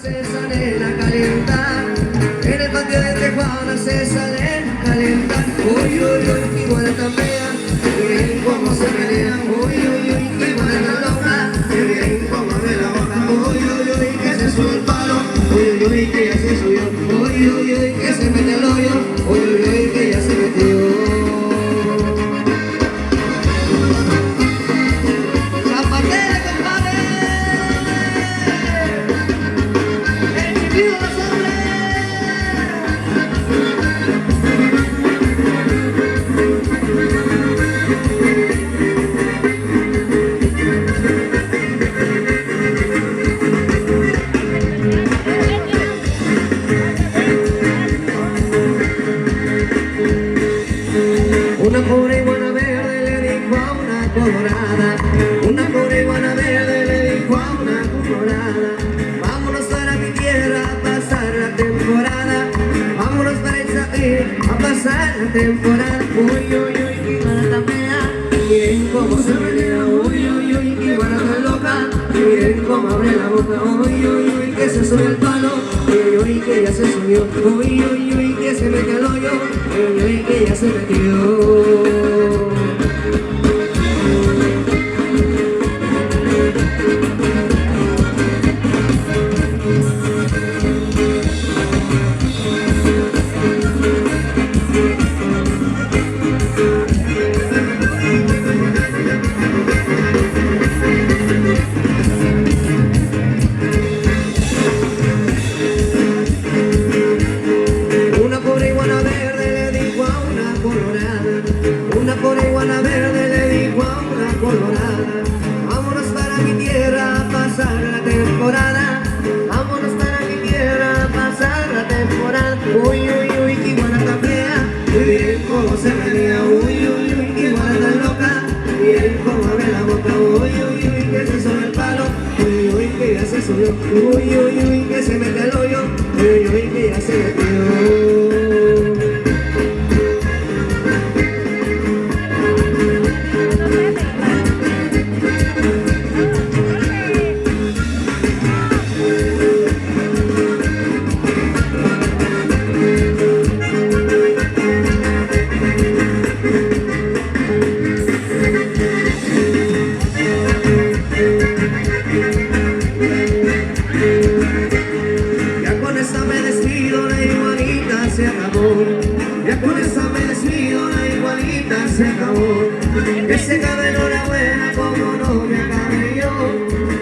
se salen a calentar, en el patio de Tijuana se salen a calentar. Uy, uy, uy, igual tan fea, miren cómo se menea. Uy, uy, uy, igual tan loca, miren cómo abre la boca. Uy, uy, uy, que se sube el palo. Uy, uy, uy, que ya se subió. Uy, uy, uy, que se mete el hoyo. Uy, uy, uy, que ya se metió. Una pobre iguana verde le dijo a una colorada, una pobre iguana verde le dijo a una colorada: vámonos para mi tierra a pasar la temporada, vámonos para el Zahir a pasar la temporada. Uy, uy, uy, qué iguana tan fea, miren cómo se menea. Uy, uy, uy, qué iguana tan loca, miren cómo abre la boca. Uy, uy, uy, que se sube el palo. Uy, uy, que ya se subió. Uy, uy, uy, que se mete al hoyo. Uy, uy, que ya se metió. Una pobre iguana verde le dijo a una colorada, una pobre iguana verde le dijo a una colorada: vámonos para mi tierra a pasar la temporada, vámonos para mi tierra a pasar la temporada. Uy, uy, uy, qué iguana tan fea, miren cómo se menea. Uy, uy, uy, qué iguana tan loca, miren cómo abre la boca. Uy, uy, uy, que se sube el palo. Uy, uy, que ya se subió. Uy, uy, uy, que se mete al hoyo. Uy, uy, que ya se metió. Ya con esa me despido, la igualita se acabó. Ya con esa me despido, la igualita se acabó. Que se acabe enhorabuena como no me acabe yo.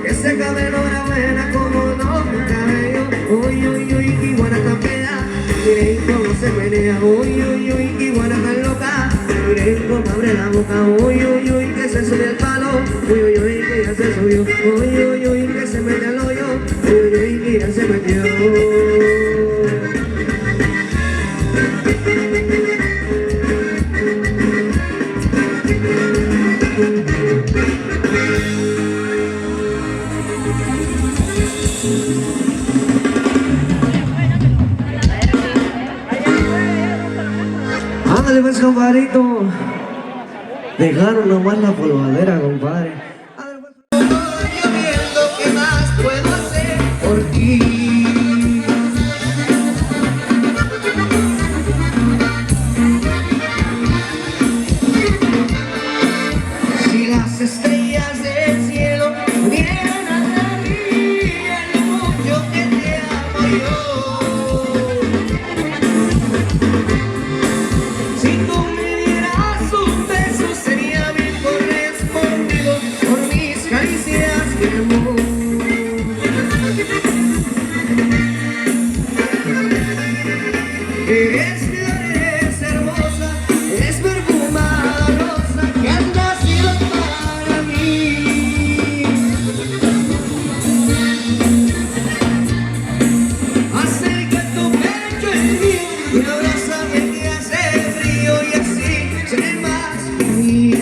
Que se acabe enhorabuena como no me acabe yo. Uy, uy, uy, qué iguana tan fea, miren cómo se menea. Uy, uy, uy, qué iguana tan loca, miren cómo abre la boca. Uy, uy, uy, que se sube el palo. Uy, uy, uy, que ya se subió. Uy, uy, uy, que se mete al hoyo. Uy, uy, que ya se metió. Ándale pues, compadrito. Dejaron nomás la polvadera, compadre. Ándale pues. Yo viendo qué más puedo hacer por ti. Si las estrellas del cielo vieran a mí, el mucho que te amo yo. Si tú me dieras un beso sería bien correspondido por mis caricias, mi amor. Eres flor, eres hermosa, eres perfumada rosa que has nacido para mí. Acerca tu pecho el mío y abrázame que hace frío y así seré más feliz.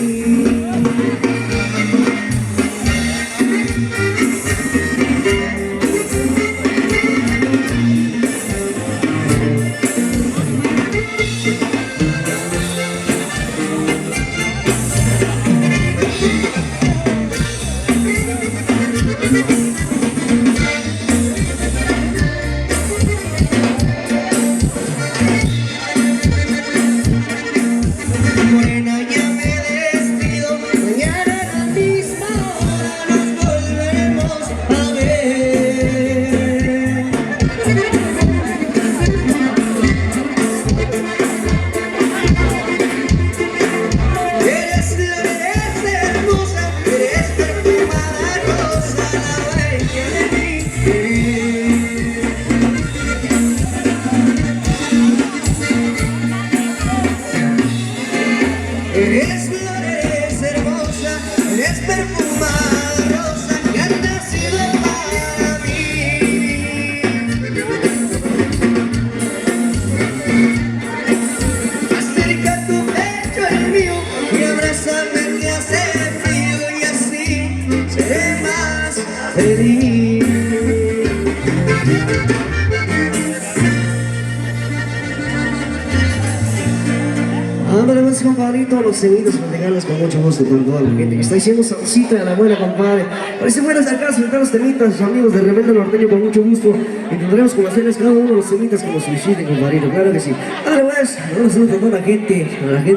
todos los semitos mexicanos con mucho gusto con toda la gente que está diciendo salsita de la buena, compadre. Parece bueno sacar, soltar los temitas, sus amigos de Rebelde Norteño con mucho gusto. Intentaremos conocerles cada uno de los temitas que nos soliciten, compadrito, claro que sí. Dale pues, un saludo a toda la gente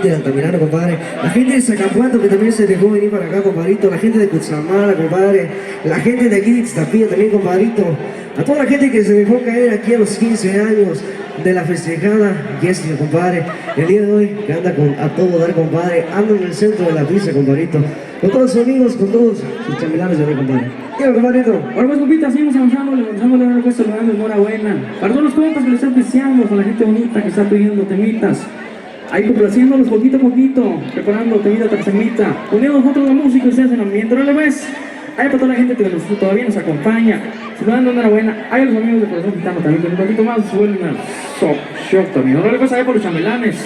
de Altamirano, compadre. La gente de Zacapuato que también se dejó venir para acá, compadrito. La gente de Cutzamara, compadre. La gente de aquí de Ixtapía también, compadrito. A toda la gente que se dejó caer aquí a los 15 años de la festejada Jessica, compadre. El día de hoy que anda a todo dar, compadre. Anda en el centro de la pista, compadrito. Con todos sus amigos, con todos sus chamilanes de hoy, compadre. ¿Qué, compadrito? Ahora pues, compita, seguimos avanzando, le dar pues saludando enhorabuena. Para todos los compas que le están apreciando, con la gente bonita que está pidiendo temitas. Ahí complaciéndolos poquito a poquito, preparando temita tras temita. Uniendo nosotros la música y ustedes en el ambiente. ¿No le ves? Hay para toda la gente que todavía nos acompaña. Saludando enhorabuena. Hay a los amigos de Corazón Gitano también, que un poquito más vuelven al shock también. No le ves ahí por los chambelanes.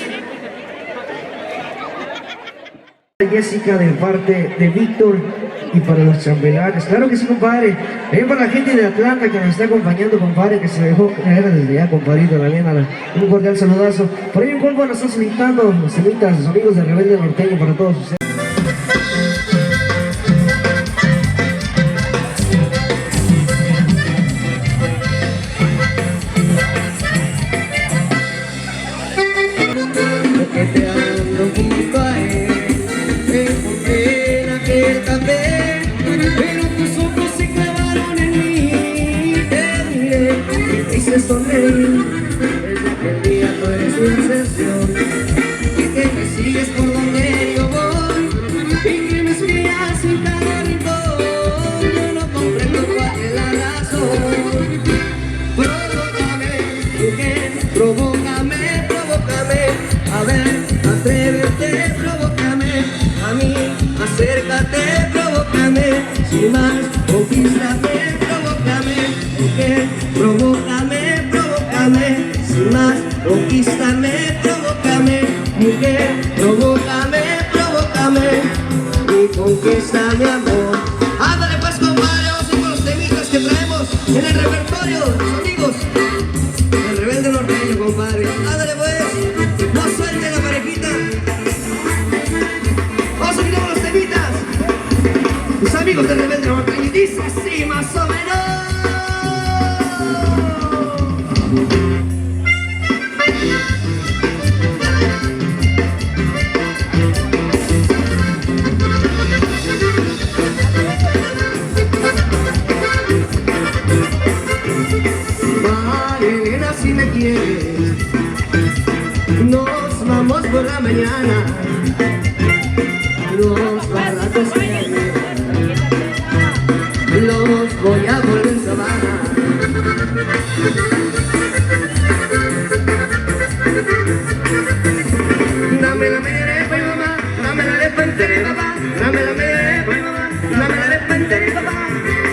Jessica de parte de Víctor y para los chambelanes, claro que sí, compadre. También para la gente de Atlanta que nos está acompañando, compadre, que se dejó caer desde allá, compadrito, también un cordial saludazo. Por ahí un compa nos está solicitando los semitas, sus amigos de Rebelde Norteño, para todos ustedes. Sonreír, desde aquel día tú eres mi obsesión, y que me sigues por donde yo voy, y que me espías en cada rincón. Yo no comprendo cuál es la razón. Provócame, mujer, provócame, provócame, a ver, atrévete, provócame, a mí, acércate, provócame, sin más, conquístame, provócame, mujer, provócame, sin más, conquístame, provócame, mujer, provócame, provócame, y conquístame, amor. Ándale pues, compadre, vamos a ir con los temitas que traemos en el repertorio de los amigos del Rebelde Norteño, compadre. Ándale pues, no suelte la parejita. Vamos a ir con los temitas, los amigos del Rebelde Norteño, y dice así más o menos. María, si me quieres, nos vamos por la mañana, los baratos los voy a volver en sabana. Dame la merepa, mamá, dame la arepa entera, papá, dame la merepa, mamá, dame la arepa entera, papá.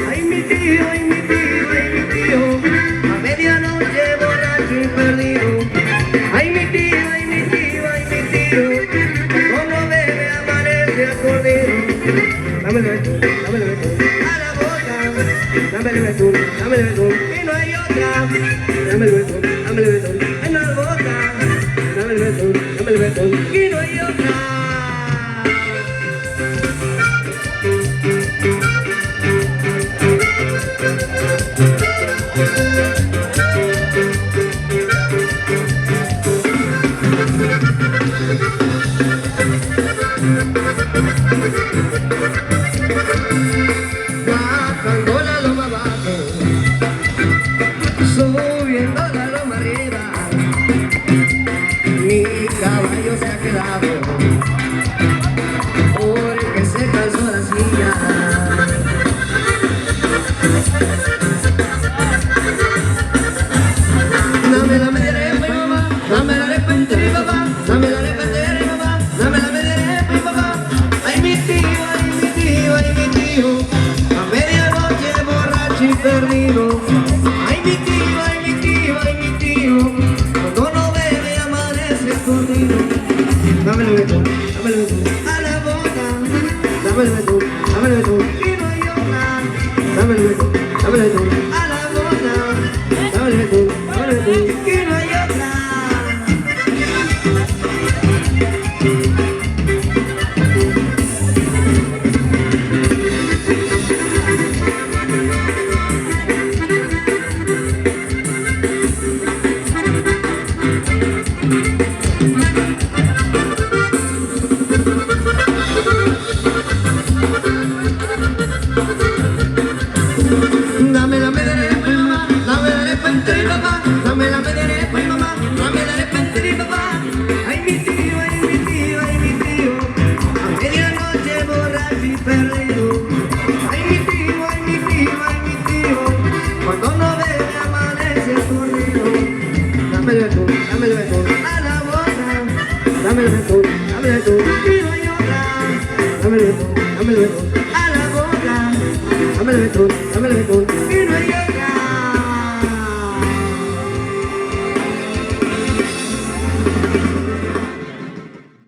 Ay, mi tío, ay, mi tío, ay, mi tío, a medianoche borracho y perdido. Ay, mi tío, ay, mi tío, ay, mi tío, como bebe amanece acordeón. Dame la betún, a la boca, dame el betún, y no hay otra. Dame el betún, en la boca, dame el betún, y no hay otra. Bajando la loma abajo, subiendo la loma arriba, mi caballo se ha quedado porque se cansó la silla. Dame la merepa, mamá, dame la arepa entera, papá, dame la arepa entera, mamá, dame la merepa, papá. Ay, mi tío, ay, mi tío, ay, mi tío, a medianoche borracho y perdido. Ay, mi tío, ay, mi tío, ay, mi tío, cuando no bebe amanece escondido. Dame el betún, a la boca, dame el betún, y no hay otra. Dame el betún, a la boca, dame el betún, y no hay otra. Thank you.